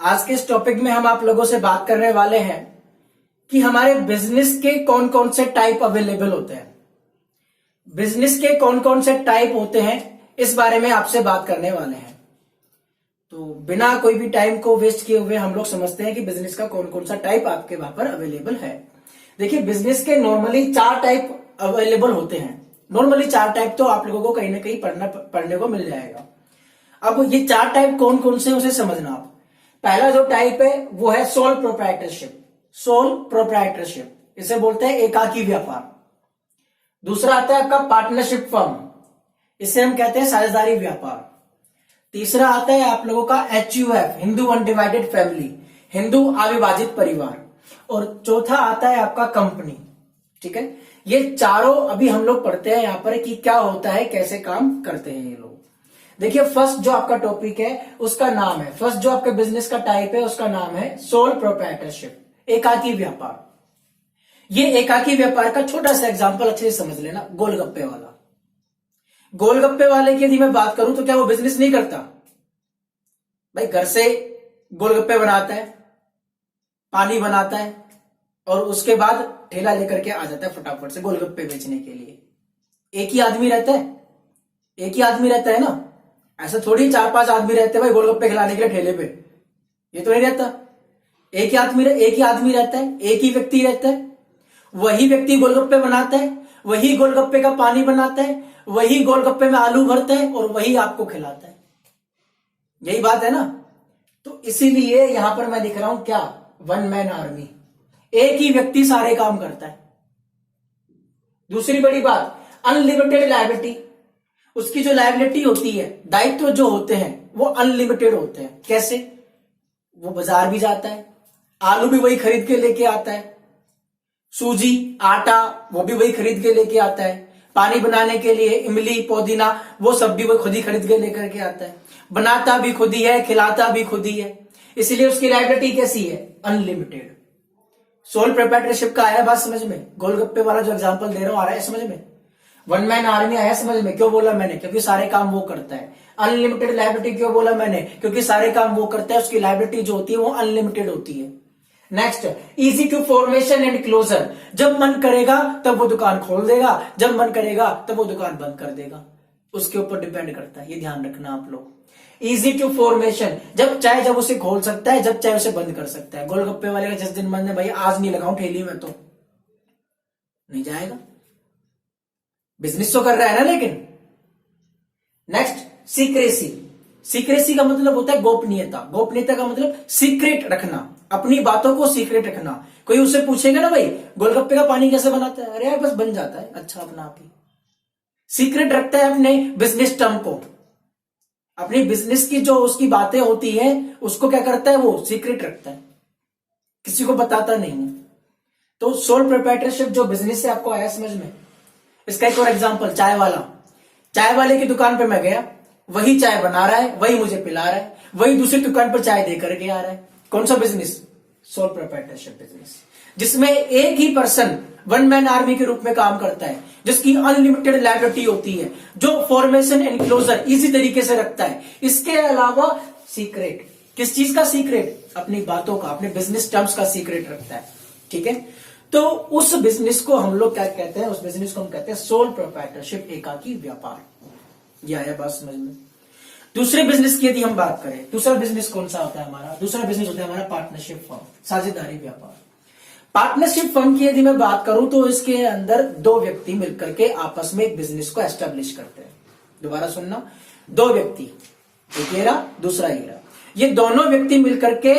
आज के इस टॉपिक में हम आप लोगों से बात करने वाले हैं कि हमारे बिजनेस के कौन कौन से टाइप अवेलेबल होते हैं। बिजनेस के कौन कौन से टाइप होते हैं इस बारे में आपसे बात करने वाले हैं। तो बिना कोई भी टाइम को वेस्ट किए हुए हम लोग समझते हैं कि बिजनेस का कौन कौन सा टाइप आपके वहां पर अवेलेबल है। देखिए, बिजनेस के नॉर्मली 4 टाइप अवेलेबल होते हैं। नॉर्मली 4 टाइप तो आप लोगों को कहीं ना कहीं पढ़ने को मिल जाएगा। अब ये 4 टाइप कौन कौन से उसे समझना आप। पहला जो टाइप है वो है सोल प्रोप्राइटरशिप। सोल प्रोप्राइटरशिप इसे बोलते हैं एकाकी व्यापार। दूसरा आता है आपका पार्टनरशिप फर्म, इसे हम कहते हैं साझेदारी व्यापार। तीसरा आता है आप लोगों का HUF, Hindu undivided family, Hindu अविभाजित परिवार। और चौथा आता है आपका कंपनी। ठीक है, ये चारों अभी हम लोग पढ़ते हैं यहां पर कि क्या होता है, कैसे काम करते हैं ये लोग। देखिए, फर्स्ट जो आपका टॉपिक है उसका नाम है, फर्स्ट जो आपके बिजनेस का टाइप है उसका नाम है सोल प्रोप्राइटरशिप, एकाकी व्यापार। ये एकाकी व्यापार का छोटा सा एग्जांपल अच्छे से समझ लेना, गोलगप्पे वाला। गोलगप्पे वाले की यदि मैं बात करूं तो क्या वो बिजनेस नहीं करता? भाई घर से गोलगप्पे बनाता है, पानी बनाता है और उसके बाद ठेला लेकर के आ जाता है फटाफट से गोलगप्पे बेचने के लिए। एक ही आदमी रहता है, एक ही आदमी रहता है ना। ऐसा थोड़ी 4-5 आदमी रहते हैं भाई गोलगप्पे खिलाने के लिए ठेले पे, ये तो नहीं रहता। एक ही आदमी रहता है, एक ही व्यक्ति रहता है। वही व्यक्ति गोलगप्पे बनाता है, वही गोलगप्पे का पानी बनाता है, वही गोलगप्पे में आलू भरता है और वही आपको खिलाता है। यही बात है ना। तो इसीलिए यहां पर मैं लिख रहा हूं क्या, वन मैन आर्मी। एक ही व्यक्ति सारे काम करता है। दूसरी बड़ी बात, अनलिमिटेड लायबिलिटी। उसकी जो लायबिलिटी होती है, दायित्व जो होते हैं वो अनलिमिटेड होते हैं। कैसे? वो बाजार भी जाता है, आलू भी वही खरीद के लेके आता है, सूजी आटा वो भी वही खरीद के लेके आता है, पानी बनाने के लिए इमली पुदीना वो सब भी वो खुद ही खरीद के लेकर के आता है, बनाता भी खुद ही है, खिलाता भी खुद ही है। इसलिए उसकी लायबिलिटी कैसी है? अनलिमिटेड। सोल प्रोप्राइटरशिप का आया बात समझ में? गोलगप्पे वाला जो एग्जांपल दे रहा हूं आ रहा है समझ में? वन मैन आर्मी आया समझ में? क्यों बोला मैंने? क्योंकि सारे काम वो करता है। अनलिमिटेड लायबिलिटी क्यों बोला मैंने? क्योंकि सारे काम वो करता है, उसकी लायबिलिटी जो होती है वो अनलिमिटेड होती है। Next, easy to formation and closure. जब मन करेगा तब वो दुकान खोल देगा, जब मन करेगा तब वो दुकान बंद कर देगा। उसके ऊपर डिपेंड करता है, ये ध्यान रखना आप लोग। इजी टू फॉर्मेशन, जब उसे खोल सकता है, जब चाहे उसे बंद कर सकता है। गोलगप्पे वाले का जिस दिन मन है भाई आज नहीं लगाऊं ठेली में, तो नहीं जाएगा। बिजनेस तो कर रहा है ना। लेकिन नेक्स्ट, सीक्रेसी। सीक्रेसी का मतलब होता है गोपनीयता। गोपनीयता का मतलब सीक्रेट रखना, अपनी बातों को सीक्रेट रखना। कोई उससे पूछेगा ना भाई गोलगप्पे का पानी कैसे बनाता है, अरे यार बस बन जाता है, अच्छा अपना आप ही। सीक्रेट रखता है अपने बिजनेस टर्म को, अपनी बिजनेस की जो उसकी बातें होती है उसको क्या करता है, वो सीक्रेट रखता है, किसी को बताता नहीं है। तो सोल प्रोप्राइटरशिप जो बिजनेस से आपको आया समझ में? इसका एक और एग्जांपल, चाय वाला। चाय वाले की दुकान पे मैं गया, वही चाय बना रहा है, वही मुझे पिला रहा है, वही दूसरी दुकान पर चाय दे करके आ रहा है। कौन सा बिजनेस? सोल प्रोप्राइटरशिप बिजनेस, जिसमें एक ही पर्सन वन मैन आर्मी के रूप में काम करता है, जिसकी अनलिमिटेड लायबिलिटी होती है, जो फॉर्मेशन एंड क्लोजर इसी तरीके से रखता है। इसके अलावा सीक्रेट, किस चीज का सीक्रेट? अपनी बातों का, अपने बिजनेस टर्म्स का सीक्रेट रखता है। ठीक है, तो उस बिजनेस को हम लोग क्या कहते हैं? उस बिजनेस को हम कहते हैं सोल प्रोप्राइटरशिप, एकाकी व्यापार। ये आया बात समझ में? दूसरे बिजनेस की यदि हम बात करें, दूसरा बिजनेस कौन सा होता है हमारा? दूसरा बिजनेस होता है हमारा पार्टनरशिप फर्म, साझेदारी व्यापार। पार्टनरशिप फर्म की यदि मैं बात करूं तो इसके अंदर 2 व्यक्ति मिलकर के आपस में एक बिजनेस को एस्टेब्लिश करते हैं। दोबारा सुनना, 2 व्यक्ति, एक ये रहा, दूसरा ये रहा, ये दोनों व्यक्ति मिलकर के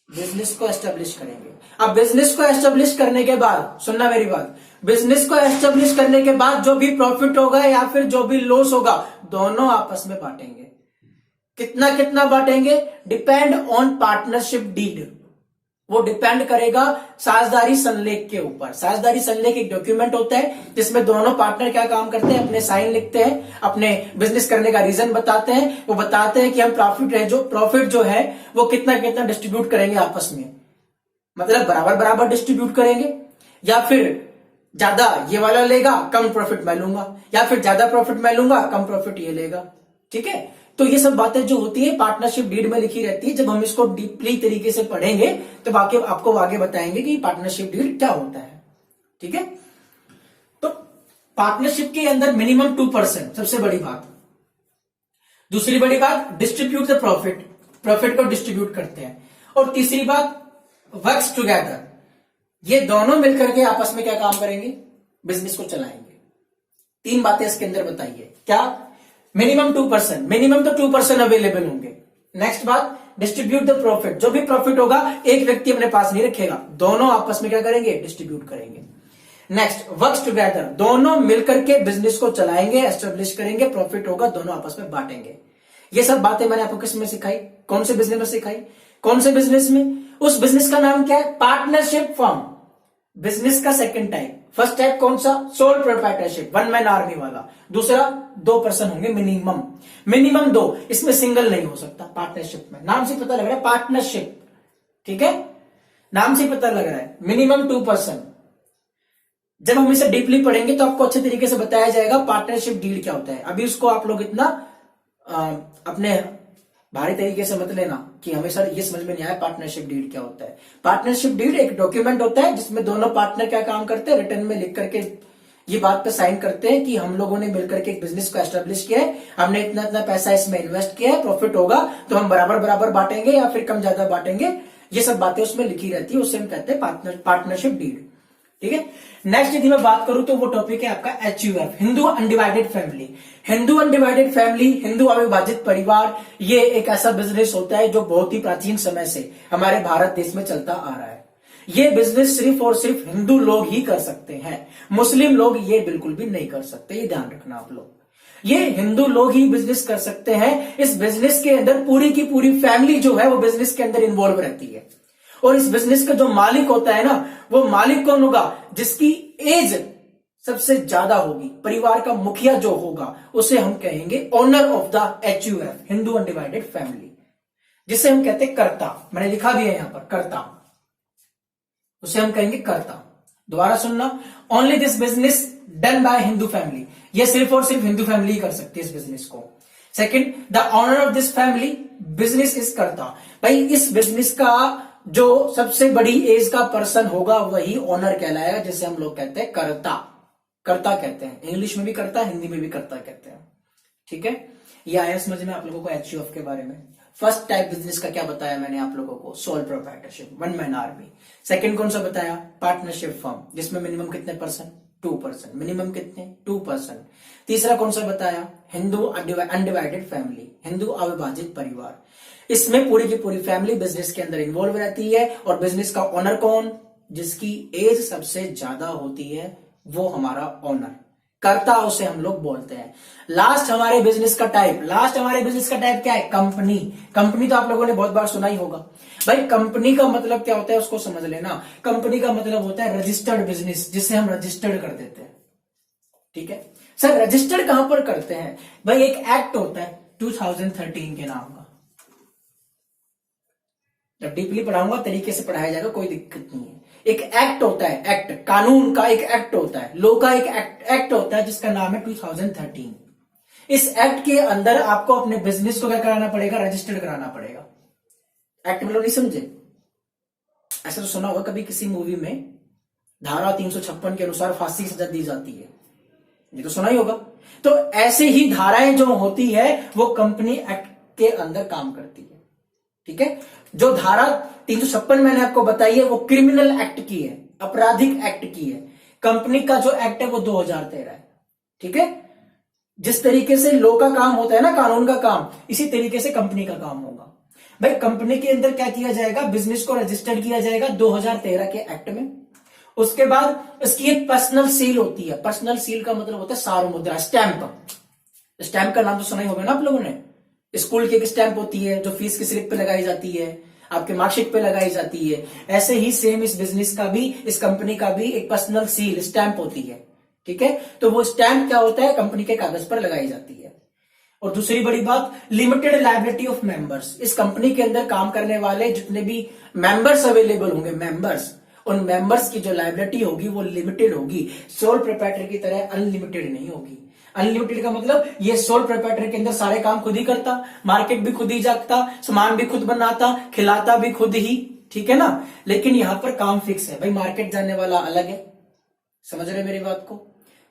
बिजनेस को एस्टेब्लिश करेंगे। अब बिजनेस को एस्टेब्लिश करने के बाद, सुनना मेरी बात, बिजनेस को एस्टेब्लिश करने के बाद जो भी प्रॉफिट होगा या फिर जो भी लॉस होगा, दोनों आपस में बांटेंगे। कितना कितना बांटेंगे? Depend on partnership deed. वो डिपेंड करेगा साझेदारी संलेख के ऊपर। साझेदारी संलेख एक डॉक्यूमेंट होता है जिसमें दोनों पार्टनर क्या काम करते हैं, अपने साइन लिखते हैं, अपने बिजनेस करने का रीजन बताते हैं, वो बताते हैं कि हम प्रॉफिट जो है वो कितना कितना डिस्ट्रीब्यूट करेंगे आपस में। मतलब बराबर बराबर डिस्ट्रीब्यूट करेंगे, या फिर ज्यादा ये वाला लेगा, कम प्रॉफिट मैं लूंगा, या फिर ज्यादा प्रॉफिट मैं लूंगा, कम प्रॉफिट ये लेगा। ठीक है, तो ये सब बातें जो होती है पार्टनरशिप डीड में लिखी रहती है। जब हम इसको डीपली तरीके से पढ़ेंगे तो आपको आगे बताएंगे कि पार्टनरशिप डीड क्या होता है। ठीक है, तो पार्टनरशिप के अंदर मिनिमम 2%, सबसे बड़ी बात। दूसरी बड़ी बात, डिस्ट्रीब्यूट द प्रॉफिट, प्रॉफिट को डिस्ट्रीब्यूट करते हैं। और तीसरी बात, वर्क्स टुगेदर, ये दोनों मिलकर के आपस में क्या काम करेंगे, बिजनेस को चलाएंगे। 3 बातें इसके अंदर बताइए। क्या? मिनिमम 2%, मिनिमम तो 2% अवेलेबल होंगे। नेक्स्ट बात, डिस्ट्रीब्यूट द प्रॉफिट, जो भी प्रॉफिट होगा एक व्यक्ति अपने पास नहीं रखेगा, दोनों आपस में क्या करेंगे, डिस्ट्रीब्यूट करेंगे। नेक्स्ट, वर्क्स टुगेदर, दोनों मिलकर के बिजनेस को चलाएंगे, एस्टेब्लिश करेंगे, प्रॉफिट होगा, दोनों आपस में बांटेंगे। ये सब बातें मैंने आपको किस में सिखाई, कौन से बिजनेस में सिखाई, कौन से बिजनेस में? उस बिजनेस का नाम क्या है, पार्टनरशिप फर्म। बिजनेस का सेकंड टाइप, फर्स्ट टाइप कौन सा, सोल प्रोप्राइटरशिप, 1 मैन आर्मी वाला। दूसरा 2% होंगे मिनिमम, मिनिमम 2, इसमें सिंगल नहीं हो सकता। पार्टनरशिप में नाम से पता लग रहा है पार्टनरशिप, ठीक है, नाम से पता लग रहा है, मिनिमम 2%। जब हम इसे डीपली पढ़ेंगे तो आपको अच्छे तरीके से बताया जाएगा पार्टनरशिप डीड क्या होता है। अभी उसको आप लोग इतना अपने भारी तरीके से मत लेना कि हमें सर ये समझ में नहीं आया पार्टनरशिप डीड क्या होता है। पार्टनरशिप डीड एक डॉक्यूमेंट होता है जिसमें दोनों पार्टनर क्या काम करते हैं, रिटर्न में लिख करके ये बात पे साइन करते हैं कि हम लोगों ने मिलकर के एक बिजनेस को एस्टेब्लिश किया है, हमने इतना इतना पैसा इसमें इन्वेस्ट किया है, प्रॉफिट होगा तो हम बराबर बराबर बांटेंगे या फिर कम ज्यादा बांटेंगे। ये सब बातें उसमें लिखी रहती है, उससे हम कहते हैं पार्टनरशिप डीड। ठीक है, नेक्स्ट यदि मैं बात करूं तो वो टॉपिक है आपका HUF, Hindu undivided family. Hindu undivided family, Hindu अविभाजित परिवार, ये एक ऐसा बिजनेस होता है जो बहुत ही प्राचीन समय से हमारे भारत देश में चलता आ रहा है। ये बिजनेस सिर्फ और सिर्फ हिंदू लोग ही कर सकते हैं, मुस्लिम लोग ये बिल्कुल भी नहीं कर सकते, ये ध्यान रखना आप लोग। ये हिंदू लोग ही बिजनेस कर सकते हैं। इस बिजनेस के अंदर पूरी की पूरी फैमिली जो है वो बिजनेस के अंदर इन्वॉल्व रहती है। और इस बिजनेस का जो मालिक होता है ना, वो मालिक कौन होगा, जिसकी एज सबसे ज्यादा होगी, परिवार का मुखिया जो होगा उसे हम कहेंगे owner of the HUF, Hindu undivided family, जिसे हम कहते हैं कर्ता। मैंने लिखा भी है यहां पर कर्ता, उसे हम कहेंगे कर्ता। दोबारा सुनना, only this business done by Hindu family, ये सिर्फ और सिर्फ हिंदू फैमिली कर सकती है इस बिजनेस को। Second, the owner of this family business is कर्ता। भाई इस बिजनेस का जो सबसे बड़ी एज का पर्सन होगा वही ओनर कहलाएगा, जिसे हम लोग कहते हैं कर्ता। कर्ता कहते हैं, इंग्लिश में भी कर्ता, हिंदी में भी कर्ता कहते हैं। ठीक है, ये आया समझ में आप लोगों को HUF के बारे में। फर्स्ट टाइप बिजनेस का क्या बताया मैंने आप लोगों को, sole proprietorship, 1 man army. Second कौन सा बताया, पार्टनरशिप फर्म, जिसमें मिनिमम कितने परसेंट, 2%, मिनिमम कितने 2%। तीसरा कौन सा बताया, हिंदू अनडिवाइडेड फैमिली, हिंदू अविभाजित परिवार, इसमें पूरी की पूरी फैमिली बिजनेस के अंदर इन्वॉल्व रहती है। और बिजनेस का ओनर कौन, जिसकी एज सबसे ज्यादा होती है वो हमारा ओनर, कर्ता उसे हम लोग बोलते हैं। लास्ट हमारे बिजनेस का टाइप, क्या है, कंपनी। कंपनी तो आप लोगों ने बहुत बार सुना ही होगा। भाई कंपनी का मतलब क्या होता है उसको समझ लेना। कंपनी का मतलब होता है रजिस्टर्ड बिजनेस, जिसे हम रजिस्टर्ड कर देते हैं। ठीक है सर, रजिस्टर्ड कहां पर करते हैं, भाई एक एक्ट होता है 2013 के नाम का, जब डीपली पढ़ाऊंगा तरीके से पढ़ाया जाएगा, कोई दिक्कत नहीं है। एक एक्ट होता है, एक्ट, कानून का एक एक्ट होता है, लॉ का एक एक्ट होता है जिसका नाम है 2013। इस एक्ट के अंदर आपको अपने बिजनेस को क्या कराना पड़ेगा, रजिस्टर्ड कराना पड़ेगा। एक्ट मतलब नहीं समझे, ऐसा तो सुना होगा कभी किसी मूवी में, धारा 356 के अनुसार फांसी की सजा दी जाती है, ये तो सुना ही होगा। तो ऐसे ही धाराएं जो होती है वो कंपनी एक्ट के अंदर काम करती है। ठीक है, जो धारा 356 मैंने आपको बताई है वो क्रिमिनल एक्ट की है, आपराधिक एक्ट की है। कंपनी का जो एक्ट है वो 2013 है। ठीक है, जिस तरीके से लॉ का काम होता है ना, कानून का काम, इसी तरीके से कंपनी का काम होगा। भाई कंपनी के अंदर क्या किया जाएगा, बिजनेस को रजिस्टर्ड किया जाएगा 2013 के एक्ट में। उसके बाद इसकी एक पर्सनल सील होती है। पर्सनल सील का मतलब होता है सार्वमुद्रा, स्टैंप। स्टैंप का नाम तो सुना ही होगा ना आप लोगों ने। स्कूल की एक स्टैंप होती है जो फीस की स्लिप पे लगाई जाती है, आपके मार्कशीट पे लगाई जाती है। ऐसे ही सेम इस बिजनेस का भी, इस कंपनी का भी एक पर्सनल सील, स्टैंप होती है। ठीक है, तो वो स्टैंप क्या होता है, कंपनी के कागज पर लगाई जाती है। और दूसरी बड़ी बात, लिमिटेड लायबिलिटी ऑफ मेंबर्स। इस कंपनी के अंदर काम करने वाले जितने भी मेंबर्स अवेलेबल होंगे, मेंबर्स, उन मेंबर्स की जो लायबिलिटी होगी वो लिमिटेड होगी, सोल प्रोप्राइटर की तरह अनलिमिटेड नहीं होगी। अनलिमिटेड का मतलब ये सोल प्रोप्राइटर के अंदर सारे काम खुद ही करता, मार्केट भी खुद ही जागता, सामान भी खुद बनाता, खिलाता भी खुद ही, ठीक है ना। लेकिन यहां पर काम फिक्स है भाई, मार्केट जाने वाला अलग है, समझ रहे मेरी बात को,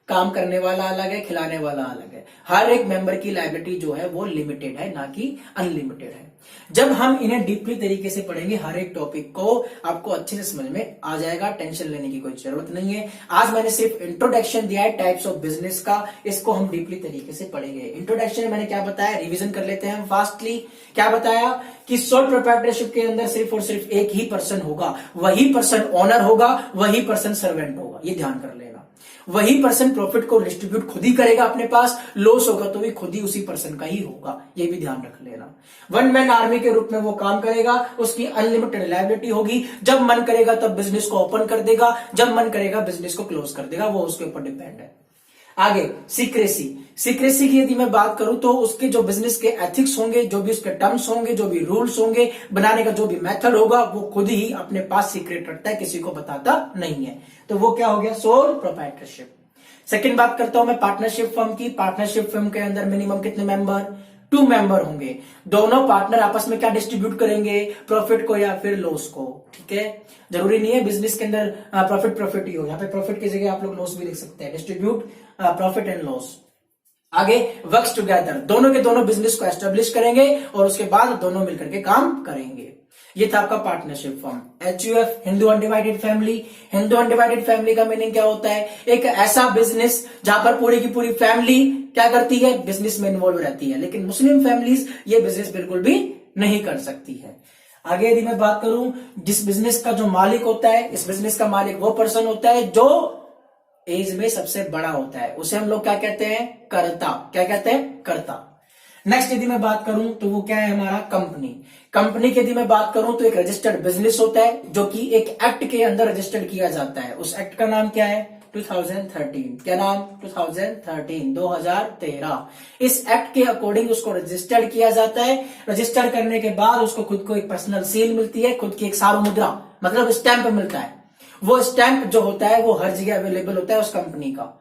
काम करने वाला अलग है, खिलाने वाला अलग है। हर एक मेंबर की लायबिलिटी जो है वो लिमिटेड है, ना कि अनलिमिटेड है। जब हम इन्हें डीपली तरीके से पढ़ेंगे, हर एक टॉपिक को आपको अच्छे से समझ में आ जाएगा, टेंशन लेने की कोई जरूरत नहीं है। आज मैंने सिर्फ इंट्रोडक्शन दिया है टाइप्स ऑफ बिजनेस का, इसको हम डीपली तरीके से पढ़ेंगे। इंट्रोडक्शन में मैंने क्या बताया, रिवीजन कर लेते हैं हम फास्टली। क्या बताया कि सोल प्रोप्राइटरशिप के अंदर सिर्फ और सिर्फ एक ही पर्सन होगा, वही पर्सन ओनर होगा, वही पर्सन सर्वेंट होगा, ये ध्यान कर लेना। वही पर्सन प्रॉफिट को डिस्ट्रीब्यूट खुद ही करेगा अपने पास, लॉस होगा तो भी खुद ही उसी पर्सन का ही होगा, ये भी ध्यान रख लेना। वन मैन आर्मी के रूप में वो काम करेगा, उसकी अनलिमिटेड लायबिलिटी होगी, जब मन करेगा तब बिजनेस को ओपन कर देगा, जब मन करेगा बिजनेस को क्लोज कर देगा, वो उसके ऊपर डिपेंड है। आगे सीक्रेसी, सीक्रेसी की यदि मैं बात करूं तो उसके जो बिजनेस के एथिक्स होंगे, जो भी उसके टर्म्स होंगे, जो भी रूल्स होंगे, बनाने का जो भी मेथड होगा, वो खुद ही अपने पास सीक्रेट रखता है, किसी को बताता नहीं है। तो वो क्या हो गया, सोल प्रोप्राइटरशिप। सेकंड बात करता हूं मैं पार्टनरशिप फर्म की। पार्टनरशिप फर्म के अंदर मिनिमम कितने मेंबर, 2 मेंबर होंगे। दोनों पार्टनर आपस में क्या डिस्ट्रीब्यूट करेंगे, प्रॉफिट को या फिर लॉस को, ठीक है। जरूरी नहीं है बिजनेस के अंदर प्रॉफिट ही हो, यहाँ पे प्रॉफिट की जगह आप लोग लॉस भी लिख सकते हैं, डिस्ट्रीब्यूट प्रॉफिट एंड लॉस। आगे वर्क्स टुगेदर, दोनों के दोनों बिजनेस को एस्टेब्लिश करेंगे और उसके बाद दोनों मिलकर के काम करेंगे। ये था आपका partnership firm. HUF, Hindu undivided family. Hindu undivided family का मीनिंग क्या होता है, एक ऐसा बिजनेस जहां पर पूरी की पूरी फैमिली क्या करती है, बिजनेस में इन्वॉल्व रहती है। लेकिन मुस्लिम फैमिलीज ये बिजनेस बिल्कुल भी नहीं कर सकती है। आगे यदि मैं बात करूं, जिस बिजनेस का जो मालिक होता है, इस बिजनेस का मालिक वो पर्सन होता है जो एज में सबसे बड़ा होता है, उसे हम लोग क्या कहते हैं, कर्ता। क्या कहते हैं, कर्ता। नेक्स्ट यदि मैं बात करूं तो वो क्या है हमारा, कंपनी। कंपनी की यदि मैं बात करूं तो एक रजिस्टर्ड बिजनेस होता है जो कि एक एक्ट के अंदर रजिस्टर्ड किया जाता है। उस एक्ट का नाम क्या है, 2013। क्या नाम, 2013। इस एक्ट के अकॉर्डिंग उसको रजिस्टर्ड किया जाता है। रजिस्टर्ड करने के बाद उसको खुद को एक पर्सनल सील मिलती है, खुद की एक सार्वमुद्रा मतलब स्टैंप मिलता है। वो स्टैंप जो होता है वो हर जगह अवेलेबल होता है उस कंपनी का।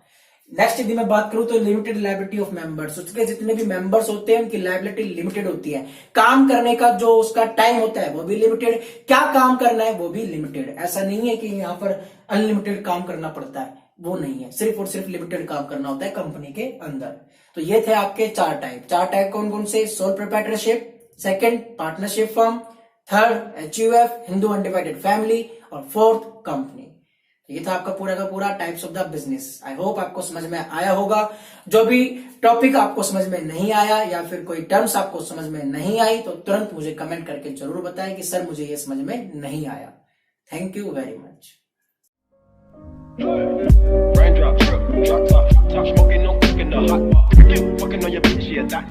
नेक्स्ट यदि मैं बात करूं तो लिमिटेड लायबिलिटी ऑफ मेंबर्स, उसके जितने भी मेंबर्स होते हैं उनकी लायबिलिटी लिमिटेड होती है। काम करने का जो उसका टाइम होता है वो भी लिमिटेड, क्या काम करना है वो भी लिमिटेड। ऐसा नहीं है कि यहाँ पर अनलिमिटेड काम करना पड़ता है, वो नहीं है, सिर्फ और सिर्फ लिमिटेड काम करना होता है कंपनी के अंदर। तो ये थे आपके 4 टाइप। 4 टाइप कौन कौन से, sole proprietorship, second partnership firm, third HUF, Hindu undivided family, और फोर्थ कंपनी। ये था आपका पूरा का पूरा types of the business. I hope आपको समझ में आया होगा। जो भी टॉपिक आपको समझ में नहीं आया या फिर कोई टर्म्स आपको समझ में नहीं आई तो तुरंत मुझे कमेंट करके जरूर बताएं कि सर मुझे ये समझ में नहीं आया। Thank you very much. Raindrop, drip, drop top, top smoking, no cooking, the hot bar. Fucking on your bitch, yeah, that.